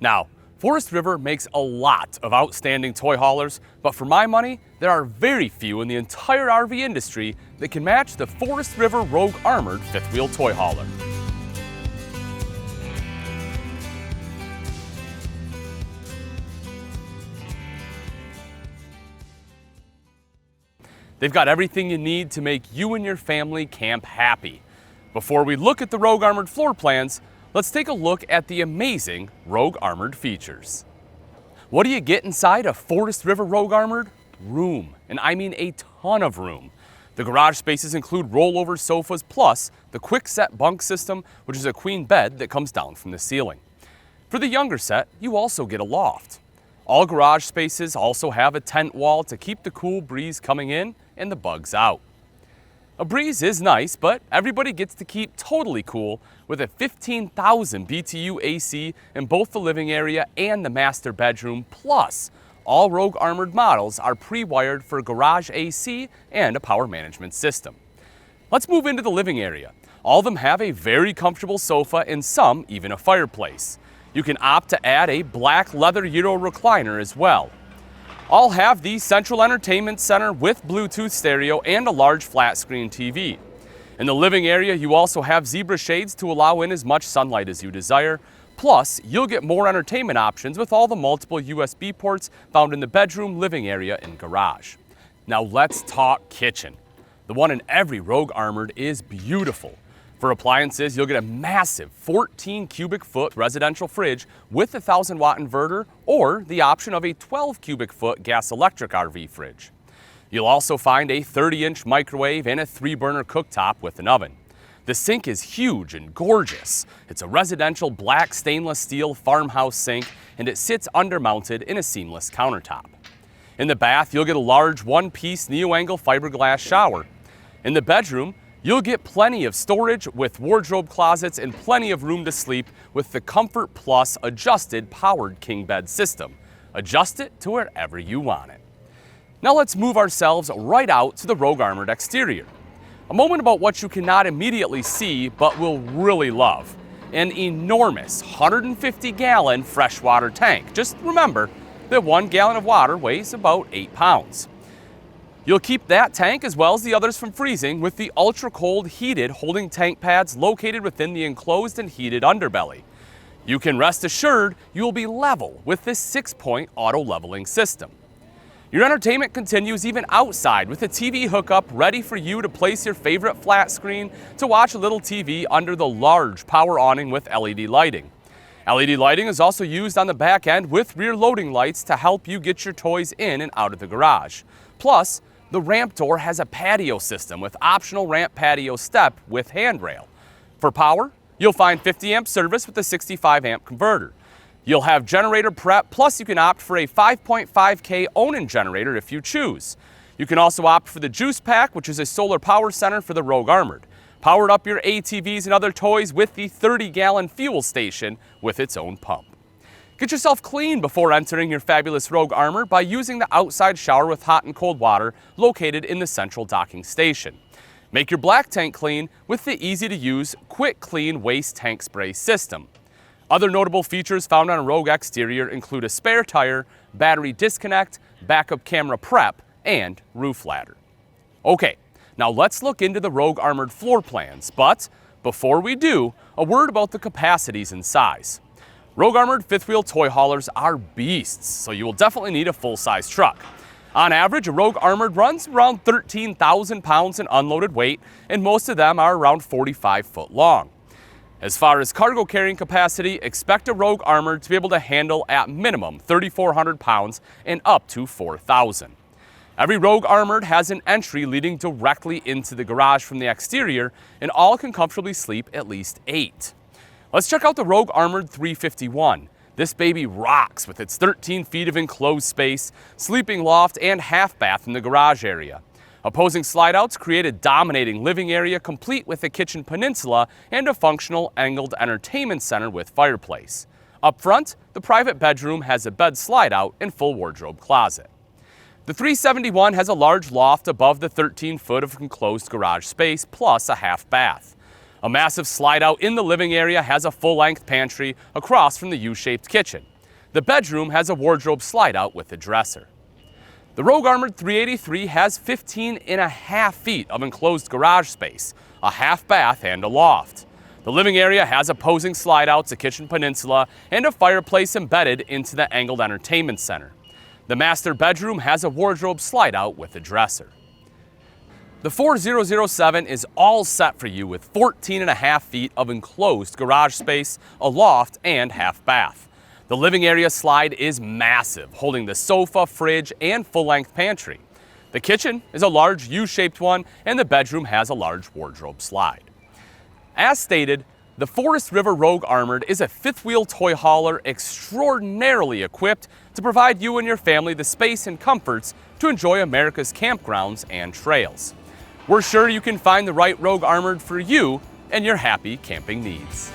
Now, Forest River makes a lot of outstanding toy haulers, but for my money, there are very few in the entire RV industry that can match the Forest River Rogue Armored fifth wheel toy hauler. They've got everything you need to make you and your family camp happy. Before we look at the Rogue Armored floor plans, let's take a look at the amazing Rogue Armored features. What do you get inside a Forest River Rogue Armored? Room, and I mean a ton of room. The garage spaces include rollover sofas plus the quick set bunk system, which is a queen bed that comes down from the ceiling. For the younger set, you also get a loft. All garage spaces also have a tent wall to keep the cool breeze coming in and the bugs out. A breeze is nice, but everybody gets to keep totally cool with a 15,000 BTU AC in both the living area and the master bedroom, plus all Rogue Armored models are pre-wired for garage AC and a power management system. Let's move into the living area. All of them have a very comfortable sofa and some even a fireplace. You can opt to add a black leather Euro recliner as well. All have the central entertainment center with Bluetooth stereo and a large flat screen TV. In the living area, you also have zebra shades to allow in as much sunlight as you desire. Plus, you'll get more entertainment options with all the multiple USB ports found in the bedroom, living area, and garage. Now let's talk kitchen. The one in every Rogue Armored is beautiful. For appliances, you'll get a massive 14 cubic foot residential fridge with a 1,000-watt inverter or the option of a 12 cubic foot gas electric RV fridge. You'll also find a 30-inch microwave and a 3-burner cooktop with an oven. The sink is huge and gorgeous. It's a residential black stainless steel farmhouse sink, and it sits undermounted in a seamless countertop. In the bath, you'll get a large one-piece neo-angle fiberglass shower. In the bedroom, you'll get plenty of storage with wardrobe closets and plenty of room to sleep with the Comfort Plus adjusted powered king bed system. Adjust it to wherever you want it. Now let's move ourselves right out to the Rogue Armored exterior. A moment about what you cannot immediately see but will really love. An enormous 150-gallon freshwater tank. Just remember that 1 gallon of water weighs about 8 pounds. You'll keep that tank as well as the others from freezing with the ultra-cold heated holding tank pads located within the enclosed and heated underbelly. You can rest assured you will be level with this 6-point auto leveling system. Your entertainment continues even outside with a TV hookup ready for you to place your favorite flat screen to watch a little TV under the large power awning with LED lighting. LED lighting is also used on the back end with rear loading lights to help you get your toys in and out of the garage. Plus, the ramp door has a patio system with optional ramp patio step with handrail. For power, you'll find 50-amp service with a 65-amp converter. You'll have generator prep, plus you can opt for a 5.5K Onan generator if you choose. You can also opt for the Juice Pack, which is a solar power center for the Rogue Armored. Powered up your ATVs and other toys with the 30-gallon fuel station with its own pump. Get yourself clean before entering your fabulous Rogue Armored by using the outside shower with hot and cold water located in the central docking station. Make your black tank clean with the easy-to-use Quick Clean Waste Tank Spray system. Other notable features found on a Rogue exterior include a spare tire, battery disconnect, backup camera prep, and roof ladder. Okay, now let's look into the Rogue Armored floor plans, but before we do, a word about the capacities and size. Rogue Armored fifth wheel toy haulers are beasts, so you will definitely need a full-size truck. On average, a Rogue Armored runs around 13,000 pounds in unloaded weight, and most of them are around 45 foot long. As far as cargo carrying capacity, expect a Rogue Armored to be able to handle at minimum 3,400 pounds and up to 4,000. Every Rogue Armored has an entry leading directly into the garage from the exterior, and all can comfortably sleep at least 8. Let's check out the Rogue Armored 351. This baby rocks with its 13 feet of enclosed space, sleeping loft, and half bath in the garage area. Opposing slide-outs create a dominating living area complete with a kitchen peninsula and a functional angled entertainment center with fireplace. Up front, the private bedroom has a bed slide-out and full wardrobe closet. The 371 has a large loft above the 13 foot of enclosed garage space plus a half bath. A massive slide-out in the living area has a full-length pantry across from the U-shaped kitchen. The bedroom has a wardrobe slide out with a dresser. The Rogue Armored 383 has 15.5 feet of enclosed garage space, a half bath, and a loft. The living area has opposing slide outs, a kitchen peninsula, and a fireplace embedded into the angled entertainment center. The master bedroom has a wardrobe slide out with a dresser. The 4007 is all set for you with 14.5 feet of enclosed garage space, a loft, and half bath. The living area slide is massive, holding the sofa, fridge, and full-length pantry. The kitchen is a large U-shaped one, and the bedroom has a large wardrobe slide. As stated, the Forest River Rogue Armored is a fifth-wheel toy hauler extraordinarily equipped to provide you and your family the space and comforts to enjoy America's campgrounds and trails. We're sure you can find the right Rogue Armored for you and your happy camping needs.